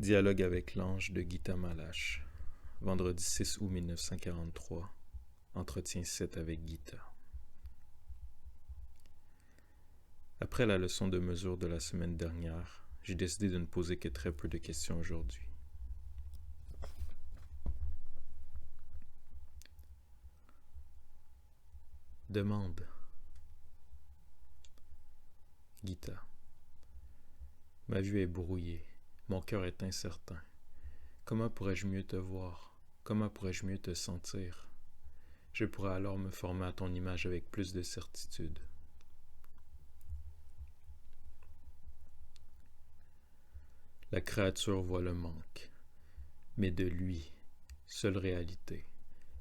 Dialogue avec l'ange de Gita Malache. Vendredi 6 août 1943. Entretien 7 avec Gita. Après la leçon de mesure de la semaine dernière, j'ai décidé de ne poser que très peu de questions aujourd'hui. Demande. Gita. Ma vue est brouillée. Mon cœur est incertain. Comment pourrais-je mieux te voir? Comment pourrais-je mieux te sentir? Je pourrais alors me former à ton image avec plus de certitude. La créature voit le manque, mais de lui, seule réalité,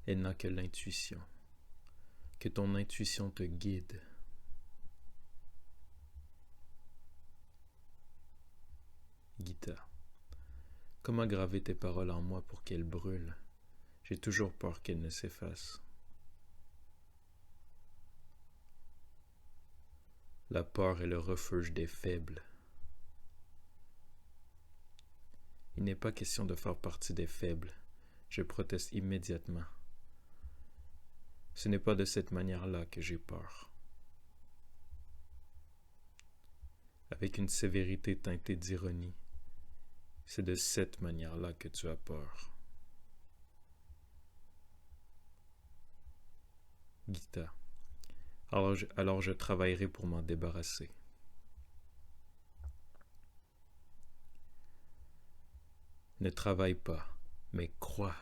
elle n'a que l'intuition. Que ton intuition te guide. Gita. Comment graver tes paroles en moi pour qu'elles brûlent? J'ai toujours peur qu'elles ne s'effacent. La peur est le refuge des faibles. Il n'est pas question de faire partie des faibles. Je proteste immédiatement. Ce n'est pas de cette manière-là que j'ai peur. Avec une sévérité teintée d'ironie, c'est de cette manière-là que tu as peur. Gita. Alors je travaillerai pour m'en débarrasser. Ne travaille pas, mais crois.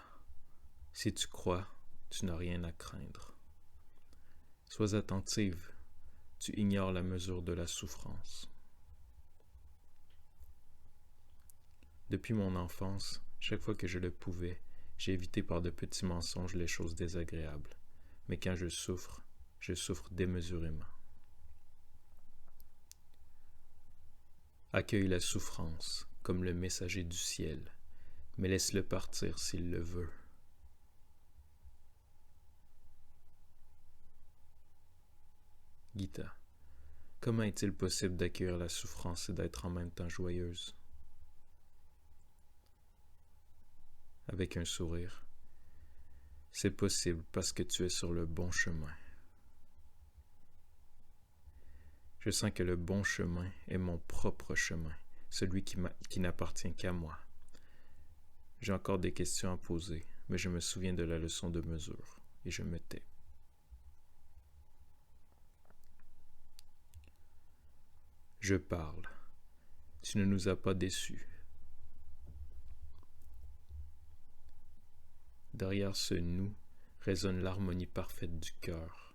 Si tu crois, tu n'as rien à craindre. Sois attentive, tu ignores la mesure de la souffrance. Depuis mon enfance, chaque fois que je le pouvais, j'ai évité par de petits mensonges les choses désagréables. Mais quand je souffre démesurément. Accueille la souffrance comme le messager du ciel, mais laisse-le partir s'il le veut. Gita. Comment est-il possible d'accueillir la souffrance et d'être en même temps joyeuse? Avec un sourire. C'est possible parce que tu es sur le bon chemin. Je sens que le bon chemin est mon propre chemin, celui qui n'appartient qu'à moi. J'ai encore des questions à poser, mais je me souviens de la leçon de mesure, et je me tais. Je parle. Tu ne nous as pas déçus. Derrière ce « nous » résonne l'harmonie parfaite du cœur.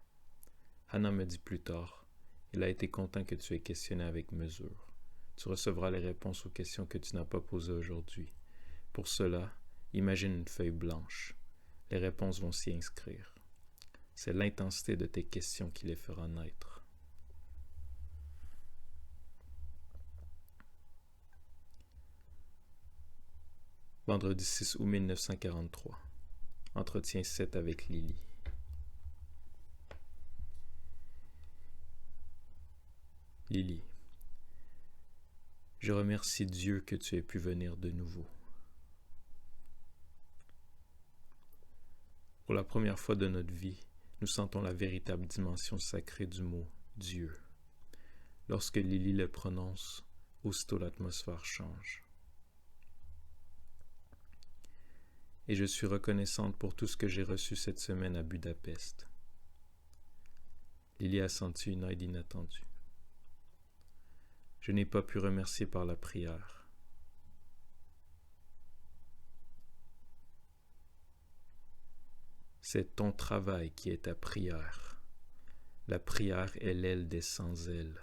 Hannah me dit plus tard, il a été content que tu aies questionné avec mesure. Tu recevras les réponses aux questions que tu n'as pas posées aujourd'hui. Pour cela, imagine une feuille blanche. Les réponses vont s'y inscrire. C'est l'intensité de tes questions qui les fera naître. Vendredi 6 août 1943. Entretien 7 avec Lily. Lily. Je remercie Dieu que tu aies pu venir de nouveau. Pour la première fois de notre vie, nous sentons la véritable dimension sacrée du mot « Dieu ». Lorsque Lily le prononce, aussitôt l'atmosphère change. Et je suis reconnaissante pour tout ce que j'ai reçu cette semaine à Budapest. Lily a senti une aide inattendue. Je n'ai pas pu remercier par la prière. C'est ton travail qui est ta prière. La prière est l'aile des sans-ailes.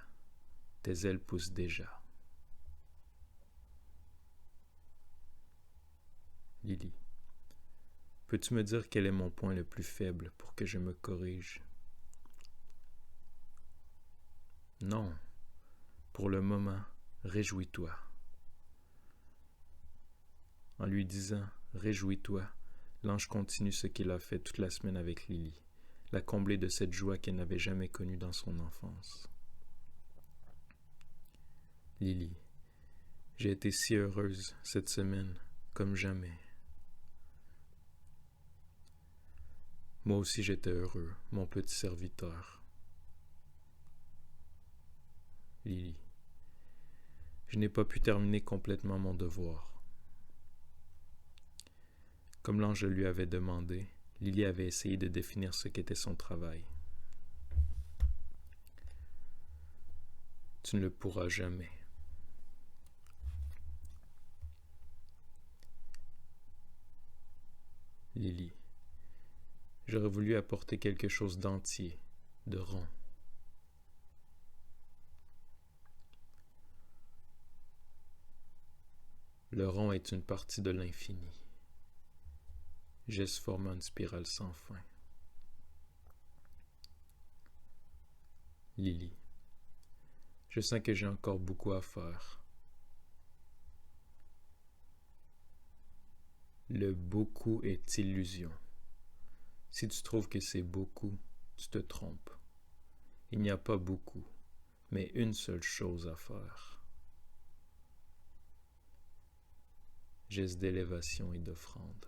Tes ailes poussent déjà. Lily. Peux-tu me dire quel est mon point le plus faible pour que je me corrige? Non. Pour le moment, réjouis-toi. En lui disant « Réjouis-toi », l'ange continue ce qu'il a fait toute la semaine avec Lily, la combler de cette joie qu'elle n'avait jamais connue dans son enfance. Lily. J'ai été si heureuse cette semaine, comme jamais. Moi aussi j'étais heureux, mon petit serviteur. Lily. Je n'ai pas pu terminer complètement mon devoir. Comme l'ange lui avait demandé, Lily avait essayé de définir ce qu'était son travail. Tu ne le pourras jamais. Lily. J'aurais voulu apporter quelque chose d'entier, de rond. Le rond est une partie de l'infini. Geste formant une spirale sans fin. Lily. Je sens que j'ai encore beaucoup à faire. Le beaucoup est illusion. Si tu trouves que c'est beaucoup, tu te trompes. Il n'y a pas beaucoup, mais une seule chose à faire. Geste d'élévation et d'offrande.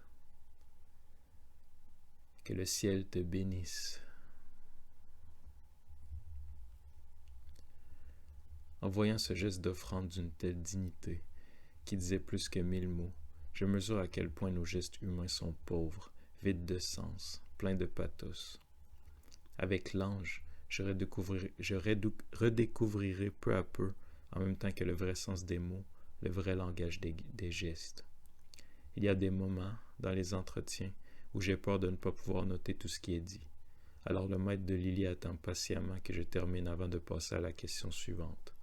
Que le ciel te bénisse. En voyant ce geste d'offrande d'une telle dignité, qui disait plus que 1000 mots, je mesure à quel point nos gestes humains sont pauvres, vides de sens, pleins de pathos. Avec l'ange, je redécouvrirai peu à peu, en même temps que le vrai sens des mots, le vrai langage des gestes. Il y a des moments, dans les entretiens, où j'ai peur de ne pas pouvoir noter tout ce qui est dit. Alors le maître de Lily attend patiemment que je termine avant de passer à la question suivante.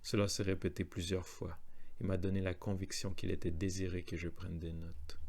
Cela s'est répété plusieurs fois et m'a donné la conviction qu'il était désiré que je prenne des notes.